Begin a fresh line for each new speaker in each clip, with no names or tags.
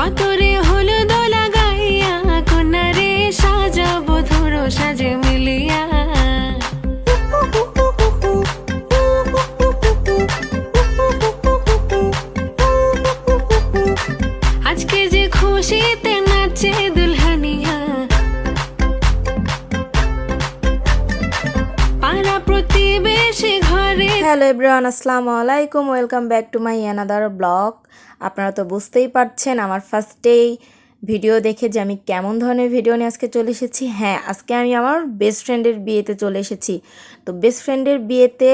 গতরে হলুদ লাগাইয়া কন্যারে সাজাবো ধরো সাজে মিলিয়া। আজকে যে খুশিতে নাচে দুলহানিয়া, পাড়া প্রতিবেশী ঘরে।
হ্যালো এভরিওয়ান, আসসালামু আলাইকুম, welcome back to my another blog. আপনারা তো বুঝতেই পারছেন আমার ফার্স্টেই ভিডিও দেখে যে আমি কেমন ধরনের ভিডিও নিয়ে আজকে চলে এসেছি। হ্যাঁ, আজকে আমি আমার বেস্ট ফ্রেন্ডের বিয়েতে চলে এসেছি। তো বেস্ট ফ্রেন্ডের বিয়েতে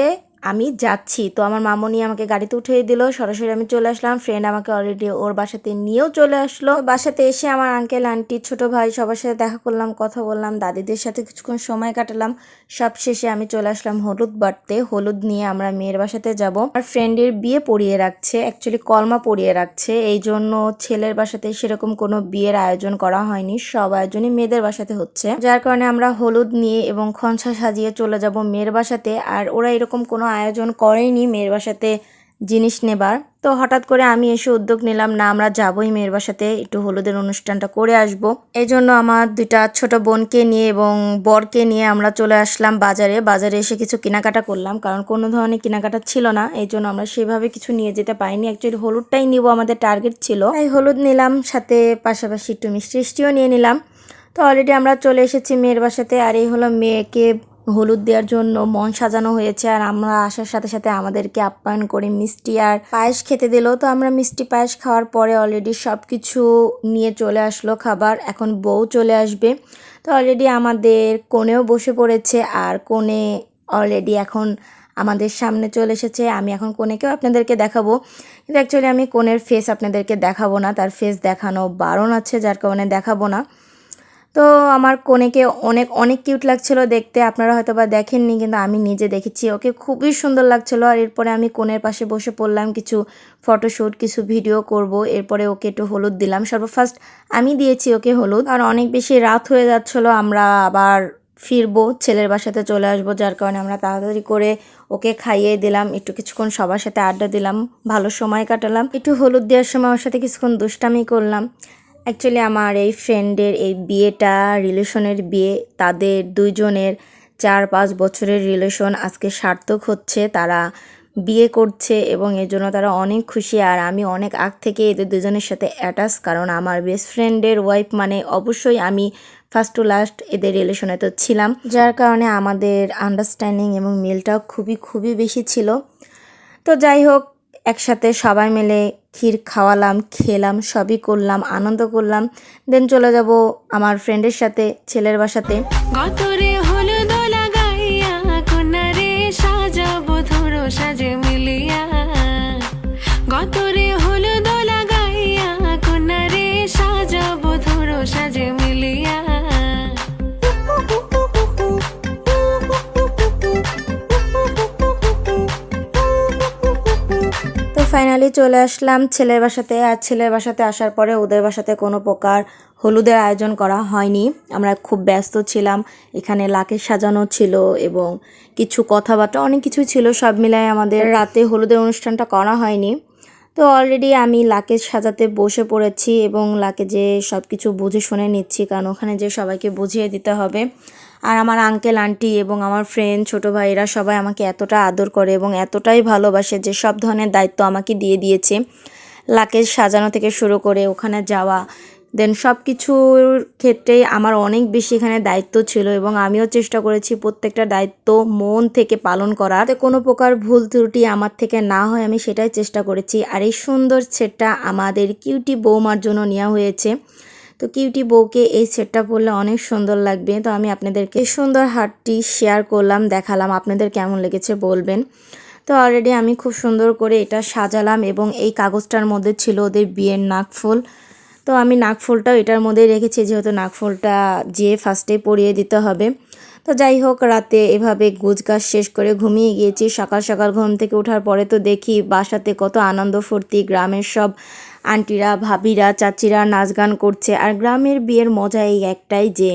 আমি যাচ্ছি, তো আমার মামুনি আমাকে গাড়িতে উঠিয়ে দিল, সরাসরি আমি চলে আসলাম। ফ্রেন্ড আমাকে অলরেডি ওর বাসাতে নিয়েও চলে আসলো। বাসাতে এসে আমার আঙ্কেল আন্টি ছোট ভাই সবার সাথে দেখা করলাম, কথা বললাম, দাদিদের সাথে কিছুক্ষণ সময় কাটালাম। সব শেষে আমি চলে আসলাম হলুদ বাটতে। হলুদ নিয়ে আমরা মেয়ের বাসাতে যাব। আর ফ্রেন্ডের বিয়ে পড়িয়ে রাখছে, অ্যাকচুয়ালি কলমা পড়িয়ে রাখছে, এই জন্য ছেলের বাসাতে সেরকম কোনো বিয়ের আয়োজন করা হয়নি, সব আয়োজনই মেয়েদের বাসাতে হচ্ছে। যার কারণে আমরা হলুদ নিয়ে এবং খঞ্চা সাজিয়ে চলে যাব মেয়ের বাসাতে। আর ওরা এরকম কোনো আয়োজন করেনি মেয়ের বাসাতে জিনিস নেবার। তো হঠাৎ করে আমি এসে উদ্যোগ নিলাম, না আমরা যাবই মেয়ের বাসাতে, একটু হলুদের অনুষ্ঠানটা করে আসব। এই জন্য আমার দুইটা ছোট বোনকে নিয়ে এবং বরকে নিয়ে আমরা চলে আসলাম বাজারে এসে কিছু কেনাকাটা করলাম, কারণ কোনো ধরনের কেনাকাটা ছিল না, এই জন্য আমরা সেভাবে কিছু নিয়ে যেতে পারিনি। অ্যাকচুয়ালি হলুদটাই নিব আমাদের টার্গেট ছিল, তাই হলুদ নিলাম, সাথে পাশাপাশি একটু মিষ্টিও নিয়ে নিলাম। তো অলরেডি আমরা চলে এসেছি মেয়ের বাসাতে। আর এই হলো মেয়েকে হলুদ দেওয়ার জন্য মন সাজানো হয়েছে। আর আমরা আসার সাথে সাথে আমাদেরকে আপ্যায়ন করে মিষ্টি আর পায়েস খেতে দিল। তো আমরা মিষ্টি পায়েস খাওয়ার পরে অলরেডি সব কিছু নিয়ে চলে আসলো খাবার। এখন বউ চলে আসবে। তো অলরেডি আমাদের কোণেও বসে পড়েছে, আর কোণে অলরেডি এখন আমাদের সামনে চলে এসেছে। আমি এখন কোণেকেও আপনাদেরকে দেখাবো, কিন্তু অ্যাকচুয়ালি আমি কোণের ফেস আপনাদেরকে দেখাবো না, তার ফেস দেখানো বারণ আছে, যার কারণে দেখাবো না। তো আমার কনেকে অনেক অনেক কিউট লাগছিল দেখতে, আপনারা হয়তো বা দেখেননি, কিন্তু আমি নিজে দেখেছি, ওকে খুবই সুন্দর লাগছিল। আর এরপরে আমি কোণের পাশে বসে পড়লাম, কিছু ফটোশ্যুট কিছু ভিডিও করব। এরপরে ওকে একটু হলুদ দিলাম, সর্বফার্স্ট আমি দিয়েছি ওকে হলুদ। আর অনেক বেশি রাত হয়ে যাচ্ছিলো, আমরা আবার ফিরবো, ছেলের বাসাতে চলে আসবো, যার কারণে আমরা তাড়াতাড়ি করে ওকে খাইয়ে দিলাম, একটু কিছুক্ষণ সবার সাথে আড্ডা দিলাম, ভালো সময় কাটালাম। একটু হলুদ দেওয়ার সময় ওর সাথে কিছুক্ষণ দুষ্টামি করলাম। অ্যাকচুয়ালি আমার এই ফ্রেন্ডের এই বিয়েটা রিলেশনের বিয়ে, তাদের দুইজনের 4-5 বছরের রিলেশন আজকে সার্থক হচ্ছে, তারা বিয়ে করছে এবং এর জন্য তারা অনেক খুশি। আর আমি অনেক আগ থেকে এদের দুজনের সাথে অ্যাটাচ, কারণ আমার বেস্ট ফ্রেন্ডের ওয়াইফ মানে অবশ্যই আমি ফার্স্ট টু লাস্ট এদের রিলেশনে তো ছিলাম, যার কারণে আমাদের আন্ডারস্ট্যান্ডিং এবং মিলটাও খুবই বেশি ছিল। তো যাই হোক, একসাথে সবাই মিলে ক্ষীর খাওয়ালাম, খেলাম, সবই করলাম, আনন্দ করলাম। দেন চলে যাব আমার ফ্রেন্ডের সাথে ছেলের বাসাতে।
গতরে হলুদ লাগাইয়া কন্যারে সাজাবো ধরো সাজে মিলিয়া। গতরে হলুদ লাগাইয়া কন্যারে সাজাবো ধরো সাজে মিলিয়া।
তো ফাইনালি চলে আসলাম ছেলের বাসাতে। আর ছেলের বাসাতে আসার পরে ওদের বাসাতে কোনো প্রকার হলুদের আয়োজন করা হয়নি, আমরা খুব ব্যস্ত ছিলাম। এখানে লাকেজ সাজানো ছিল এবং কিছু কথাবার্তা অনেক কিছু ছিল, সব মিলায় আমাদের রাতে হলুদের অনুষ্ঠানটা করা হয়নি। তো অলরেডি আমি লাকেজ সাজাতে বসে পড়েছি এবং লাকেজে সব কিছু বুঝে শুনে নিচ্ছি, কারণ ওখানে যে সবাইকে বুঝিয়ে দিতে হবে। আর আমার আঙ্কেল আন্টি এবং আমার ফ্রেন্ড ছোটো ভাইরা সবাই আমাকে এতটা আদর করে এবং এতটাই ভালোবাসে যে সব ধরনের দায়িত্ব আমাকে দিয়ে দিয়েছে, লাকেজ সাজানো থেকে শুরু করে ওখানে যাওয়া, দেন সব কিছুর ক্ষেত্রেই আমার অনেক বেশি এখানে দায়িত্ব ছিল এবং আমিও চেষ্টা করেছি প্রত্যেকটা দায়িত্ব মন থেকে পালন করার, কোনো প্রকার ভুল ত্রুটি আমার থেকে না হয় আমি সেটাই চেষ্টা করেছি। আর এই সুন্দর সেটটা আমাদের কিউটি বৌমার জন্য নেওয়া হয়েছে। তো কিউটি বউকে এই সেটটা পরলে অনেক সুন্দর লাগবে। তো আমি আপনাদেরকে এই সুন্দর হারটি শেয়ার করলাম, দেখালাম, আপনাদের কেমন লেগেছে বলবেন। তো অলরেডি আমি খুব সুন্দর করে এটা সাজালাম এবং এই কাগজটার মধ্যে ছিল ওদের বিয়ের নাকফুল। তো আমি নাকফুলটাও এটার মধ্যেই রেখেছি, যেহেতু নাকফুলটা যেয়ে ফার্স্টে পরিয়ে দিতে হবে। তো যাই হোক, রাতে এভাবে গোছগাছ শেষ করে ঘুমিয়ে গিয়েছি। সকাল সকাল ঘুম থেকে ওঠার পরে তো দেখি বাসাতে কত আনন্দ ফুর্তি, গ্রামের সব আন্টিরা ভাবিরা চাচিরা নাচ গান করছে। আর গ্রামের বিয়ের মজা এই একটাই যে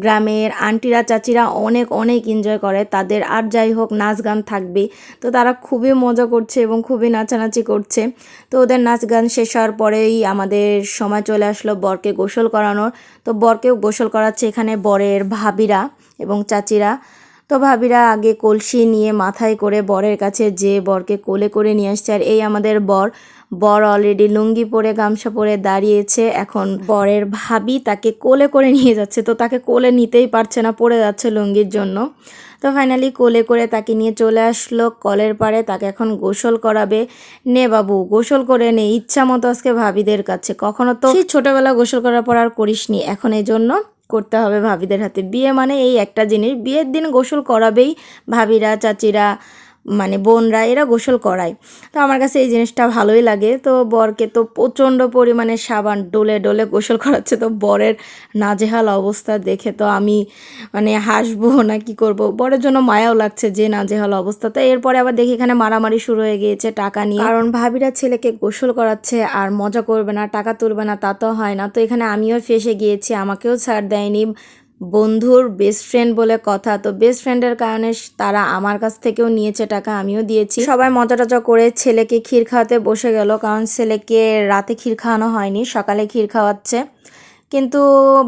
গ্রামের আন্টিরা চাচিরা অনেক অনেক এনজয় করে তাদের, আর যাই হোক নাচ গান থাকবে। তো তারা খুবই মজা করছে এবং খুবই নাচানাচি করছে। তো ওদের নাচ গান শেষ হওয়ার পরেই আমাদের সময় চলে আসলো বরকে গোসল করানোর। তো বরকেও গোসল করাচ্ছে এখানে বরের ভাবিরা এবং চাচিরা। তো ভাবিরা আগে কলসি নিয়ে মাথায় করে বরের কাছে যে বরকে কোলে করে নিয়ে আসছে। আর এই আমাদের বর অলরেডি লুঙ্গি পরে গামছা পরে দাঁড়িয়েছে। এখন বরের ভাবি তাকে কোলে করে নিয়ে যাচ্ছে। তো তাকে কোলে নিতেই পারছে না, পড়ে যাচ্ছে লুঙ্গির জন্য। তো ফাইনালি কোলে করে তাকে নিয়ে চলে আসলো কলের পাড়ে। তাকে এখন গোসল করাবে। নে বাবু গোসল করে নে, ইচ্ছা মতো আজকে ভাবিদের কাছে। কখনো তো সেই ছোটবেলা গোসল করার পর আর করিসনি, এখন এই জন্য করতে হবে ভাবিদের হাতে। বিয়ে মানে এই একটা জিনিস, বিয়ের দিন গোসল করাবেই ভাবিরা চাচিরা, মানে বোনরা, এরা গোসল করায়। তো আমার কাছে এই জিনিসটা ভালোই লাগে। তো বরকে তো প্রচণ্ড পরিমাণে সাবান ডলে ডলে গোসল করাচ্ছে। তো বরের নাজেহাল অবস্থা দেখে তো আমি মানে হাসবো না কি করব, বরের জন্য মায়াও লাগছে যে নাজেহাল অবস্থা। তো এরপরে আবার দেখি এখানে মারামারি শুরু হয়ে গিয়েছে টাকা নিয়ে, কারণ ভাবিরা ছেলেকে গোসল করাচ্ছে আর মজা করবে না, টাকা তুলবে না, তা তো হয় না। তো এখানে আমিও ফেঁসে গিয়েছি, আমাকেও ছাড় দেয়নি। বন্ধুর বেস্ট ফ্রেন্ড বলে কথা, তো বেস্ট ফ্রেন্ডের কারণে তারা আমার কাছ থেকেও নিয়েছে টাকা, আমিও দিয়েছি। সবাই মজা টজা করে ছেলেকে ক্ষীর খাওয়াতে বসে গেল, কারণ ছেলেকে রাতে ক্ষীর খাওয়ানো হয়নি, সকালে ক্ষীর খাওয়াচ্ছে। কিন্তু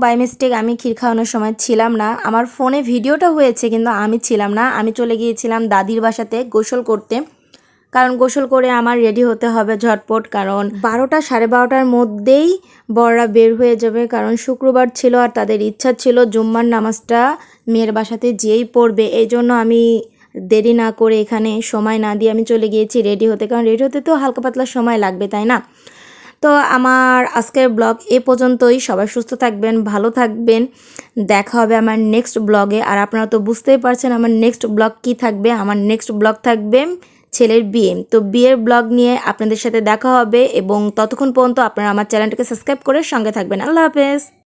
বাই মিস্টেক আমি ক্ষীর খাওয়ানোর সময় ছিলাম না। আমার ফোনে ভিডিওটা হয়েছে কিন্তু আমি ছিলাম না। আমি চলে গিয়েছিলাম দাদির বাসাতে গোসল করতে, কারণ গোসল করে আমার রেডি হতে হবে ঝটপট, কারণ 12টা 12:30টার মধ্যেই বররা বের হয়ে যাবে। কারণ শুক্রবার ছিল আর তাদের ইচ্ছা ছিল জুম্মার নামাজটা মেয়ের বাসাতে যেই পড়বে। এই জন্য আমি দেরি না করে এখানে সময় না দিয়ে আমি চলে গিয়েছি রেডি হতে, কারণ রেডি হতে তো হালকা পাতলা সময় লাগবে, তাই না? তো আমার আজকের ব্লগ এ পর্যন্তই। সবাই সুস্থ থাকবেন, ভালো থাকবেন। দেখা হবে আমার নেক্সট ব্লগে। আর আপনারা তো বুঝতেই পারছেন আমার নেক্সট ব্লগ কি থাকবে। আমার নেক্সট ব্লগ থাকবে ছেলের বিয়ে। তো বিয়ের ব্লগ নিয়ে আপনাদের সাথে দেখা হবে, এবং ততক্ষণ পর্যন্ত আপনারা আমার চ্যানেলটাকে সাবস্ক্রাইব করে সঙ্গে থাকবেন। আল্লাহ হাফেজ।